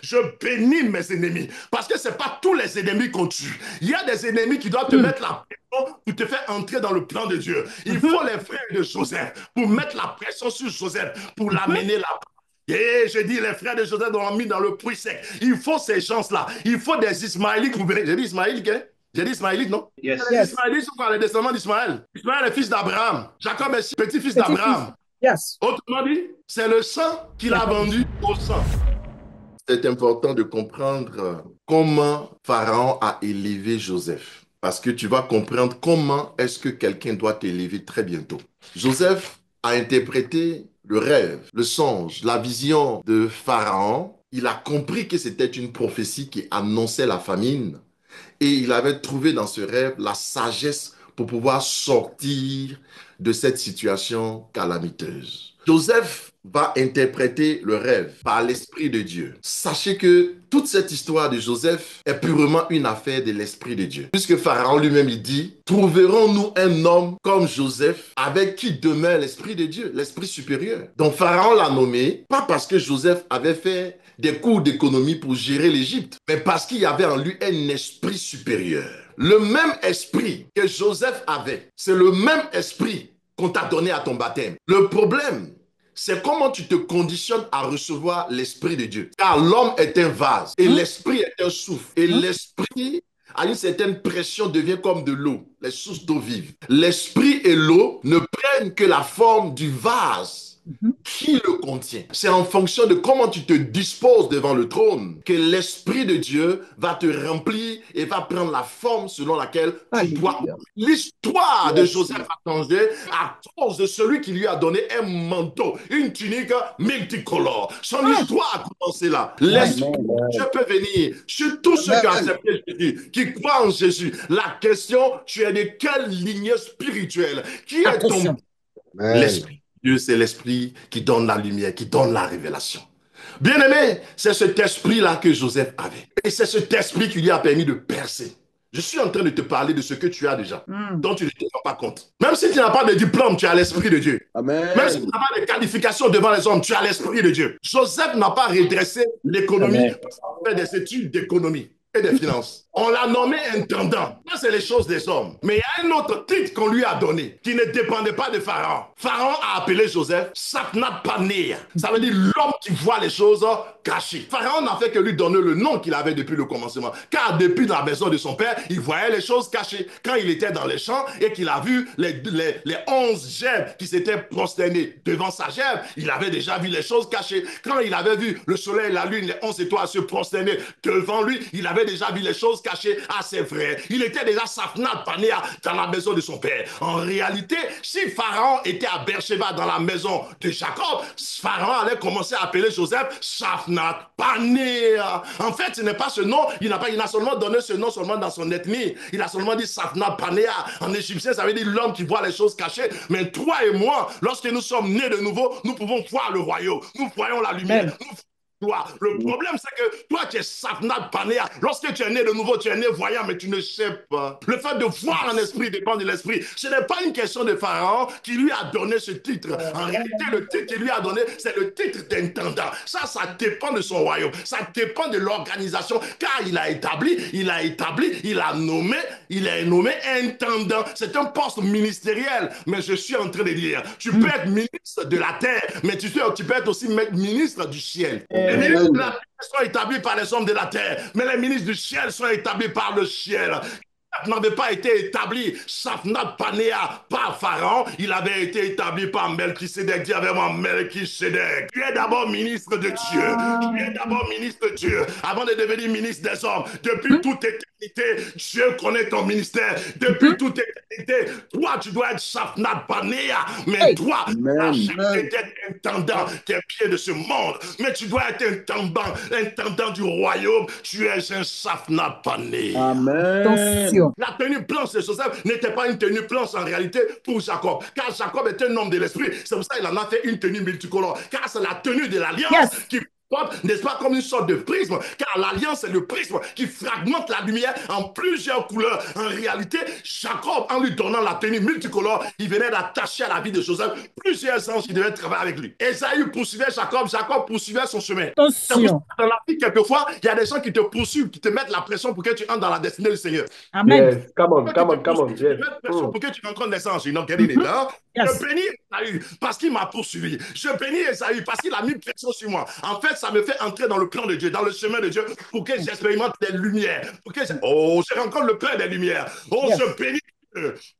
Je bénis mes ennemis. Parce que ce n'est pas tous les ennemis qu'on tue. Il y a des ennemis qui doivent te mettre la pression pour te faire entrer dans le plan de Dieu. Il faut les frères de Joseph pour mettre la pression sur Joseph, pour l'amener là-bas. Et je dis, les frères de Joseph l'ont mis dans le puits sec. Il faut ces gens-là. Il faut des Ismaélites. J'ai dit Ismaélites, hein? J'ai dit Ismaélites, non? Yes. Les Ismaélites sont quoi? Les descendants d'Ismaël. Ismaël est fils d'Abraham. Jacob est petit-fils Petit-fils. d'Abraham. Yes. Autrement dit, c'est le sang qu'il a vendu au sang. C'est important de comprendre comment Pharaon a élevé Joseph. Parce que tu vas comprendre comment est-ce que quelqu'un doit t'élever très bientôt. Joseph a interprété le rêve, le songe, la vision de Pharaon. Il a compris que c'était une prophétie qui annonçait la famine. Et il avait trouvé dans ce rêve la sagesse pour pouvoir sortir de cette situation calamiteuse. Joseph va interpréter le rêve par l'Esprit de Dieu. Sachez que toute cette histoire de Joseph est purement une affaire de l'Esprit de Dieu. Puisque Pharaon lui-même, il dit, trouverons-nous un homme comme Joseph avec qui demeure l'Esprit de Dieu, l'Esprit supérieur. Donc Pharaon l'a nommé, pas parce que Joseph avait fait des cours d'économie pour gérer l'Égypte, mais parce qu'il y avait en lui un esprit supérieur. Le même esprit que Joseph avait, c'est le même esprit qu'on t'a donné à ton baptême. Le problème, c'est comment tu te conditionnes à recevoir l'Esprit de Dieu. Car l'homme est un vase et l'Esprit est un souffle. Et l'Esprit, à une certaine pression, devient comme de l'eau, les sources d'eau vive. L'Esprit et l'eau ne prennent que la forme du vase qui le contient. C'est en fonction de comment tu te disposes devant le trône que l'Esprit de Dieu va te remplir et va prendre la forme selon laquelle tu dois. L'histoire de Joseph a changé à cause de celui qui lui a donné un manteau, une tunique multicolore. Son histoire a commencé là. L'Esprit de Dieu peut venir sur tous ceux qui ont accepté Jésus, qui croient en Jésus. La question, tu es de quelle lignée spirituelle? Qui est ton... L'Esprit. Dieu, c'est l'Esprit qui donne la lumière, qui donne la révélation. Bien-aimé, c'est cet esprit-là que Joseph avait. Et c'est cet esprit qui lui a permis de percer. Je suis en train de te parler de ce que tu as déjà, dont tu ne te rends pas compte. Même si tu n'as pas de diplôme, tu as l'Esprit de Dieu. Amen. Même si tu n'as pas de qualifications devant les hommes, tu as l'Esprit de Dieu. Joseph n'a pas redressé l'économie parce qu'il fait des études d'économie et des finances. On l'a nommé intendant. Ça, c'est les choses des hommes. Mais il y a un autre titre qu'on lui a donné qui ne dépendait pas de Pharaon. Pharaon a appelé Joseph Satnat Panéa. Ça veut dire l'homme qui voit les choses cachées. Pharaon n'a fait que lui donner le nom qu'il avait depuis le commencement. Car depuis la maison de son père, il voyait les choses cachées. Quand il était dans les champs et qu'il a vu les 11 gerbes qui s'étaient prosternés devant sa gerbe, il avait déjà vu les choses cachées. Quand il avait vu le soleil, la lune, les 11 étoiles se prosterner devant lui, il avait déjà vu les choses cachées à ses frères. Il était déjà Satnat Panéa dans la maison de son père. En réalité, si Pharaon était à Beersheba dans la maison de Jacob, Pharaon allait commencer à appeler Joseph Satnat Panéa. En fait, ce n'est pas ce nom, il n'a seulement donné ce nom seulement dans son ethnie. Il a seulement dit Satnat Panéa. En égyptien, ça veut dire l'homme qui voit les choses cachées. Mais toi et moi, lorsque nous sommes nés de nouveau, nous pouvons voir le royaume. Nous voyons la lumière. Nous toi. Le problème, c'est que toi, tu es Satnat Panéa. Lorsque tu es né de nouveau, tu es né voyant, mais tu ne sais pas. Le fait de voir un esprit dépend de l'esprit. Ce n'est pas une question de Pharaon qui lui a donné ce titre. En réalité, le titre qu'il lui a donné, c'est le titre d'intendant. Ça dépend de son royaume. Ça dépend de l'organisation. Car il a nommé, il est nommé intendant. C'est un poste ministériel. Mais je suis en train de dire, tu peux être ministre de la terre, mais tu peux être aussi ministre du ciel. Les ministres de la terre sont établis par les hommes de la terre, mais les ministres du ciel sont établis par le ciel. N'avait pas été établi Satnat Panéa par Pharaon, il avait été établi par Melchisédek. Dis avec moi, Melchisédek. Tu es d'abord ministre de Dieu. Tu es d'abord ministre de Dieu avant de devenir ministre des hommes. Depuis toute éternité, Dieu connaît ton ministère. Depuis toute éternité, toi, tu dois être Satnat Panéa. Mais toi, tu as jamais été intendant des pieds de ce monde. Mais tu dois être intendant du royaume. Tu es un Satnat Panéa. Amen. La tenue blanche de Joseph n'était pas une tenue blanche en réalité pour Jacob, car Jacob était un homme de l'esprit. C'est pour ça qu'il en a fait une tenue multicolore, car c'est la tenue de l'alliance qui n'est-ce pas, comme une sorte de prisme, car l'alliance est le prisme qui fragmente la lumière en plusieurs couleurs. En réalité, Jacob, en lui donnant la tenue multicolore, il venait d'attacher à la vie de Joseph plusieurs anges qui devaient travailler avec lui. Esaü poursuivait Jacob, Jacob poursuivait son chemin. C'est pour ça Attention. que dans la vie, quelquefois, il y a des gens qui te poursuivent, qui te mettent la pression pour que tu entres dans la destinée du Seigneur. Amen. Yes. Come on, Qui te come on, come poursuivent, on. qui te Yes. mettent pression pour que tu rencontres les anges. Ils n'ont qu'à Mhm. là. Je Yes. bénis Esaü parce qu'il m'a poursuivi. Je bénis Esaü parce qu'il a mis pression sur moi. En fait, ça me fait entrer dans le plan de Dieu, dans le chemin de Dieu, pour que j'expérimente les lumières. Oh, je rencontre le Père des lumières. Oh, Yes. je bénis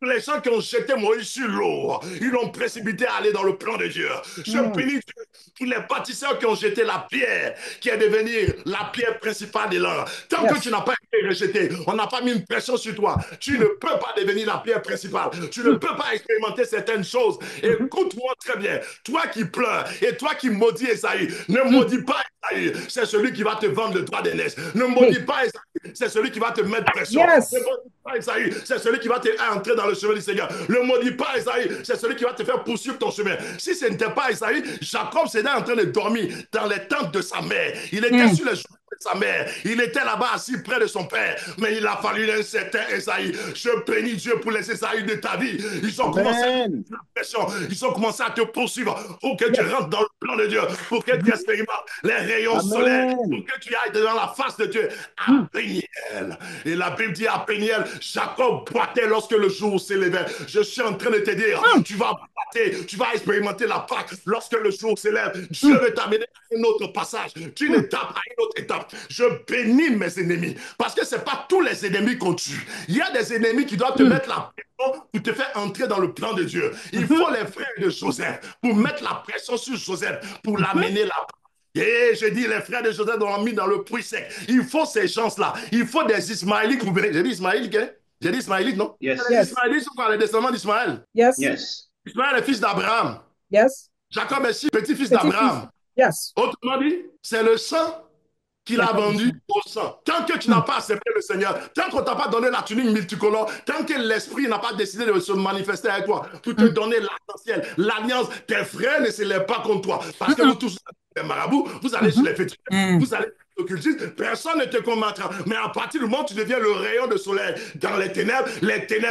les gens qui ont jeté Moïse sur l'eau, ils l'ont précipité à aller dans le plan de Dieu. Je bénis Dieu pour les bâtisseurs qui ont jeté la pierre, qui est devenue la pierre principale de l'an. Tant que Yes. tu n'as pas été rejeté, on n'a pas mis une pression sur toi. Tu ne peux pas devenir la pierre principale. Tu ne peux pas expérimenter certaines choses. Écoute-moi très bien. Toi qui pleures et toi qui maudis Esaü, ne maudis pas Esaü. C'est celui qui va te vendre le droit d'aînesse. Ne maudis pas Esaü. C'est celui qui va te mettre pression. Yes. Ne maudis pas Esaü. C'est celui qui va te entrer dans le chemin du Seigneur. Ne maudis pas Esaü. C'est celui qui va te faire poursuivre ton chemin. Si ce n'était pas Esaü, Jacob s'était en train de dormir dans les tentes de sa mère. Il était sur les joues de sa mère. Il était là-bas assis près de son père. Mais il a fallu un certain Esaü. Je bénis Dieu pour les Esaü de ta vie. Ils ont commencé à te la pression. Ils ont commencé à te poursuivre pour que tu rentres dans le plan de Dieu, pour que tu expérimentes les rayons solaires, pour que tu ailles devant la face de Dieu. À Péniel. Et la Bible dit à Péniel, Jacob boitait lorsque le jour s'élevait. Je suis en train de te dire, tu vas boiter, tu vas expérimenter la Pâque lorsque le jour s'élève. Dieu veut t'amener à un autre passage, d'une étape à une autre étape. Je bénis mes ennemis, parce que ce n'est pas tous les ennemis qu'on tue. Il y a des ennemis qui doivent te mettre la pression pour te faire entrer dans le plan de Dieu. Il faut les frères de Joseph pour mettre la pression sur Joseph, pour l'amener là-bas. Et je dis, les frères de Joseph l'ont mis dans le puits sec. Il faut ces gens-là. Il faut des Ismaélites. J'ai dit Ismaélites, hein? J'ai dit Ismaélites, non? Yes. Les Yes. Ismaélites sont quoi? Les descendants d'Ismaël. Yes. Yes. Ismaël est fils d'Abraham. Yes. Jacob est petit-fils Petit-fils. d'Abraham. Yes. Autrement dit, c'est le sang qu'il a vendu au sang. Tant que tu n'as pas accepté le Seigneur, tant qu'on ne t'a pas donné la tunique multicolore, tant que l'Esprit n'a pas décidé de se manifester avec toi pour te donner l'arc-en-ciel, l'alliance, tes frères ne se lèvent pas contre toi. Parce que vous tous, les marabouts, vous allez chez les fétiches, vous allez occultistes, personne ne te combattra. Mais à partir du moment où tu deviens le rayon de soleil dans les ténèbres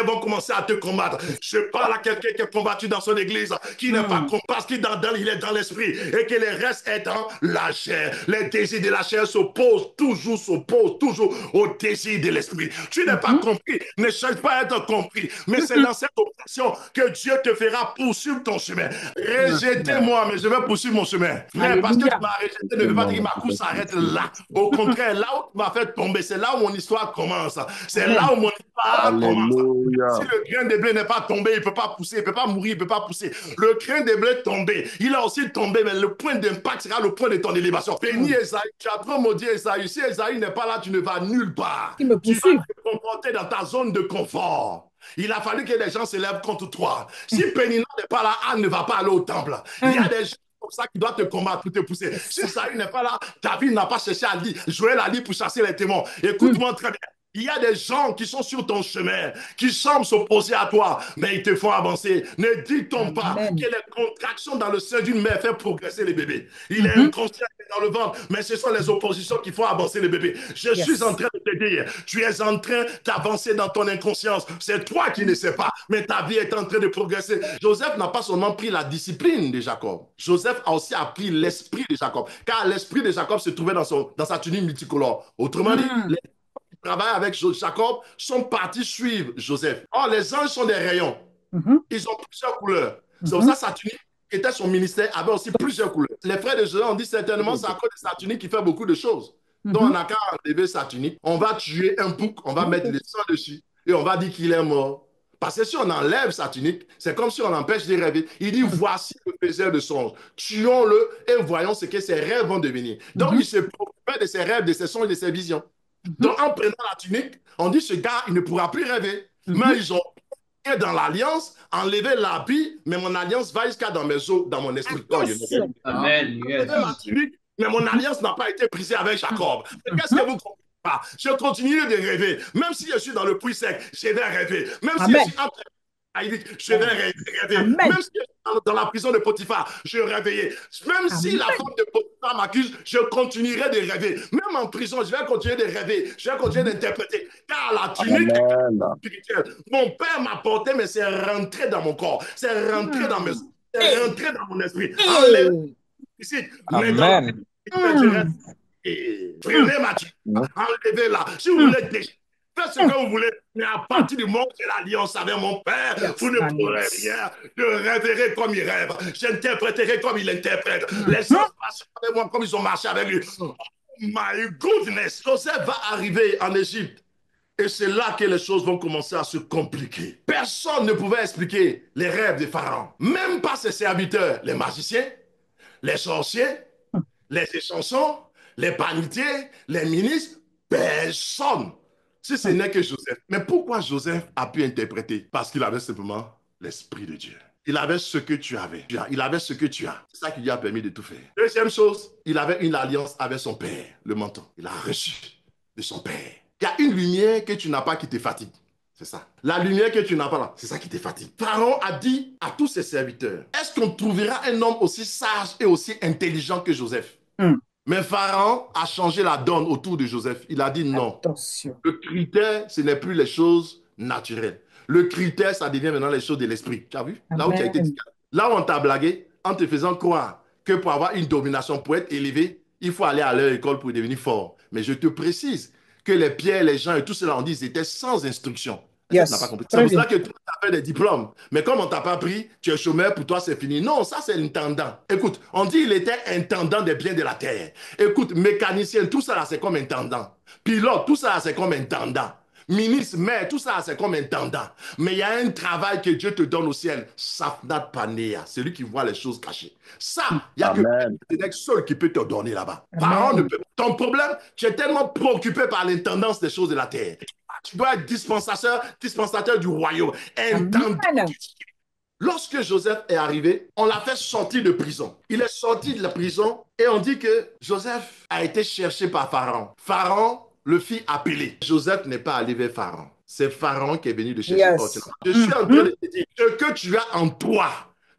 vont commencer à te combattre. Je parle à quelqu'un qui est combattu dans son église, qui n'est pas combattu, parce qu'il est dans l'esprit et que le reste est dans la chair. Les désirs de la chair s'opposent toujours au désir de l'esprit. Tu n'es pas compris, ne cherche pas à être compris, mais c'est dans cette opération que Dieu te fera poursuivre ton chemin. Rejetez-moi, mais je vais poursuivre mon chemin. Mais parce que tu m'as rejeté, ne veut pas dire que ma course s'arrête là. Au contraire, là où tu m'as fait tomber, c'est là où mon histoire commence. C'est là où mon histoire commence. Si le grain de blé n'est pas tombé, il ne peut pas pousser, il ne peut pas mourir, il ne peut pas pousser. Le grain de blé tombé, il a aussi tombé, mais le point d'impact sera le point de ton élévation. Béni Esaü, tu as trop maudit Esaü. Si Esaü n'est pas là, tu ne vas nulle part. Tu vas te comporter dans ta zone de confort. Il a fallu que les gens se lèvent contre toi. Si Pénina n'est pas là, Anne ne va pas aller au temple. Il y a des gens comme ça qui doivent te combattre pour te pousser. Si Saül n'est pas là, David n'a pas cherché à dire, Joël a dit pour chasser les démons. Écoute-moi très bien. Il y a des gens qui sont sur ton chemin, qui semblent s'opposer à toi, mais ils te font avancer. Ne dis-t-on pas que les contractions dans le sein d'une mère font progresser les bébés. Il est inconscient dans le ventre, mais ce sont les oppositions qui font avancer les bébés. Je suis en train de te dire, tu es en train d'avancer dans ton inconscience. C'est toi qui ne sais pas, mais ta vie est en train de progresser. Joseph n'a pas seulement pris la discipline de Jacob. Joseph a aussi appris l'esprit de Jacob, car l'esprit de Jacob se trouvait dans sa tunique multicolore. Autrement dit, les travaillent avec Jacob sont partis suivre Joseph. Or, les anges sont des rayons. Ils ont plusieurs couleurs. C'est pour ça que sa tunique, qui était son ministère, avait aussi plusieurs couleurs. Les frères de Joseph ont dit certainement c'est à cause de sa tunique qui fait beaucoup de choses. Donc, on n'a qu'à enlever sa tunique. On va tuer un bouc, on va mettre le sang dessus et on va dire qu'il est mort. Parce que si on enlève sa tunique, c'est comme si on l'empêche de rêver. Il dit, voici le faiseur de songes. Tuons-le et voyons ce que ses rêves vont devenir. Donc, il se préoccupait de ses rêves, de ses songes, de ses visions. Donc, en prenant la tunique, on dit ce gars, il ne pourra plus rêver. Mais ils ont dans l'alliance, enlevé l'habit, mais mon alliance va jusqu'à dans mes os, dans mon esprit. Amen. La tunique, mais mon alliance n'a pas été brisée avec Jacob. Qu'est-ce que vous comprenez pas? Je continue de rêver. Même si je suis dans le puits sec, je vais rêver. Même si je suis Il dit, je vais rêver. Amen. Même si je suis dans la prison de Potiphar, je réveillais. Même si la Amen. femme de Potiphar m'accuse, je continuerai de rêver. Même en prison, je vais continuer de rêver. Je vais continuer d'interpréter. Car la tunique Amen. spirituelle, mon père m'a porté, mais c'est rentré dans mon corps. C'est rentré dans mes... Hmm. C'est Hey, rentré dans mon esprit. Enlève hey. ici. Mais dans la Amen. je Hmm. Hmm. prenez ma tunique, enlevez-la. Si vous Hmm. voulez déchirer, faites ce Hmm. que vous voulez. Mais à Hmm. partir du moment où j'ai l'alliance avec mon père, vous Yes, ne man, pourrez yes. rien. Je rêverai comme il rêve. J'interpréterai comme il interprète. Hmm. Les choses passent avec moi comme ils ont marché avec lui. Oh my goodness. Joseph va arriver en Égypte. Et c'est là que les choses vont commencer à se compliquer. Personne ne pouvait expliquer les rêves des pharaons. Même pas ses serviteurs, les magiciens, les sorciers, les chansons, les panetiers, les ministres, personne. Si ce n'est que Joseph. Mais pourquoi Joseph a pu interpréter? Parce qu'il avait simplement l'Esprit de Dieu. Il avait ce que tu avais. Il avait ce que tu as. C'est ça qui lui a permis de tout faire. Deuxième chose, il avait une alliance avec son père, le menton. Il a reçu de son père. Il y a une lumière que tu n'as pas qui te fatigue. C'est ça. La lumière que tu n'as pas là, c'est ça qui te fatigue. Pharaon a dit à tous ses serviteurs, est-ce qu'on trouvera un homme aussi sage et aussi intelligent que Joseph? Hmm. Mais Pharaon a changé la donne autour de Joseph. Il a dit non. Attention. Le critère, ce n'est plus les choses naturelles. Le critère, ça devient maintenant les choses de l'esprit. Tu as vu? Là où tu as été dit. Amen. Là où on t'a blagué, en te faisant croire que pour avoir une domination, pour être élevé, il faut aller à leur école pour devenir fort. Mais je te précise que les Pierre, les gens et tout cela, on dit, ils étaient sans instruction. Est-ce que tu n'as pas Yes. compris? C'est Très pour bien. cela que tu as fait des diplômes. Mais comme on ne t'a pas pris, tu es chômeur, pour toi c'est fini. Non, ça c'est l'intendant. Écoute, on dit il était intendant des biens de la terre. Écoute, mécanicien, tout ça là c'est comme intendant. Pilote, tout ça là c'est comme intendant. Ministre, maire, tout ça là, c'est comme intendant. Mais il y a un travail que Dieu te donne au ciel. Safnat Panea, celui qui voit les choses cachées. Ça, il n'y a que Amen. le seul qui peut te donner là-bas. Pharaon ne Amen. peut pas. Ton problème, tu es tellement préoccupé par l'intendance des choses de la terre. Tu dois être dispensateur du royaume. Intendant. Amen. Lorsque Joseph est arrivé, on l'a fait sortir de prison. Il est sorti de la prison et on dit que Joseph a été cherché par Pharaon. Pharaon le fit appeler. Joseph n'est pas allé vers Pharaon. C'est Pharaon qui est venu le chercher. Oh, Yes. je suis en train Mhm. de te dire, ce que tu as en toi,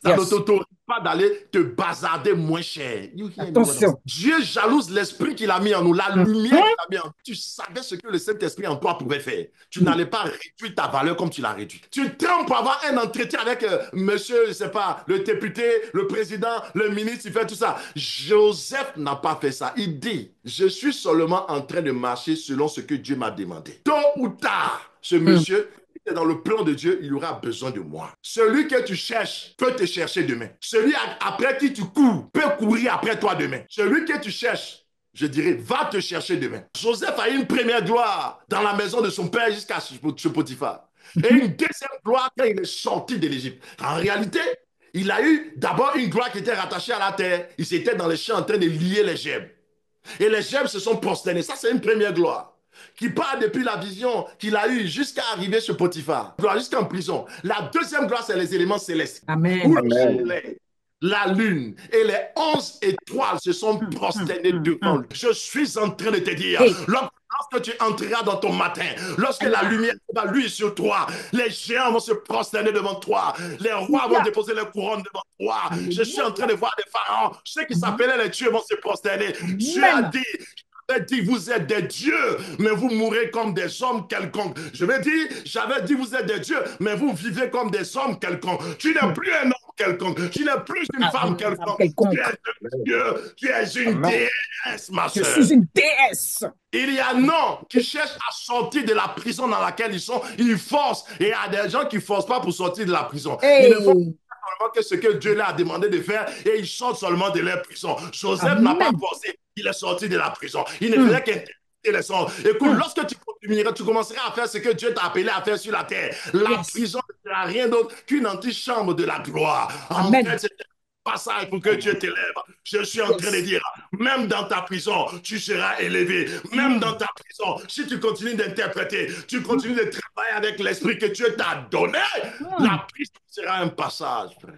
ça ne Yes. t'autorise pas d'aller te bazarder moins cher. Attention. Dieu jalouse l'esprit qu'il a mis en nous, la lumière Mhm. qu'il a mis en nous. Tu savais ce que le Saint-Esprit en toi pouvait faire. Tu n'allais pas réduire ta valeur comme tu l'as réduite. Tu trembles pour avoir un entretien avec monsieur, je sais pas, le député, le président, le ministre, il fait tout ça. Joseph n'a pas fait ça. Il dit, je suis seulement en train de marcher selon ce que Dieu m'a demandé. Tôt ou tard, ce Mhm. monsieur dans le plan de Dieu, il aura besoin de moi. Celui que tu cherches peut te chercher demain. Celui après qui tu cours peut courir après toi demain. Celui que tu cherches, je dirais, va te chercher demain. Joseph a eu une première gloire dans la maison de son père jusqu'à ce Potiphar. Et une deuxième gloire quand il est sorti de l'Égypte. En réalité, il a eu d'abord une gloire qui était rattachée à la terre. Il s'était dans les champs en train de lier les gemmes. Et les gemmes se sont prosternés. Ça, c'est une première gloire qui part depuis la vision qu'il a eue jusqu'à arriver chez Potiphar, jusqu'en prison. La deuxième gloire, c'est les éléments célestes, où Amen. le Amen. soleil, la lune et les 11 étoiles se sont Mhm. prosternés devant Mhm. lui. Je suis en train de te dire, Hey. lorsque tu entreras dans ton matin, lorsque la Aya. lumière va luire sur toi, les géants vont se prosterner devant toi, les rois vont Alléluia. déposer les couronnes devant toi. Je suis en train Alléluia. de voir des pharaons, ceux qui Amen. s'appelaient les dieux vont se prosterner. Dieu a Amen. dit, vous êtes des dieux, mais vous mourrez comme des hommes quelconques. J'avais dit, vous êtes des dieux, mais vous vivez comme des hommes quelconques. Tu n'es plus un homme quelconque, tu n'es plus une Ah, femme une femme quelconque. Tu es quelconque. un dieu, tu es une Amen. déesse, ma Je soeur. suis une déesse. Il y a non qui cherchent à sortir de la prison dans laquelle ils sont. Ils forcent. Et il y a des gens qui ne forcent pas pour sortir de la prison. Ils ne font Hey. seulement que ce que Dieu leur a demandé de faire et ils sortent seulement de leur prison. Joseph n'a pas Amen. forcé, il est sorti de la prison. Il ne Mm. faisait qu'interpréter les sons. Écoute, Mm. lorsque tu continueras, tu commenceras à faire ce que Dieu t'a appelé à faire sur la terre. La Yes. prison ne sera rien d'autre qu'une antichambre de la gloire. En fait, Amen. c'est un passage pour que Dieu t'élève. Je suis en train de Yes. dire, même dans ta prison, tu seras élevé. Même dans Mm. ta prison, si tu continues d'interpréter, tu continues de travailler avec l'esprit que Dieu t'a donné, Mm. la prison sera un passage, frère.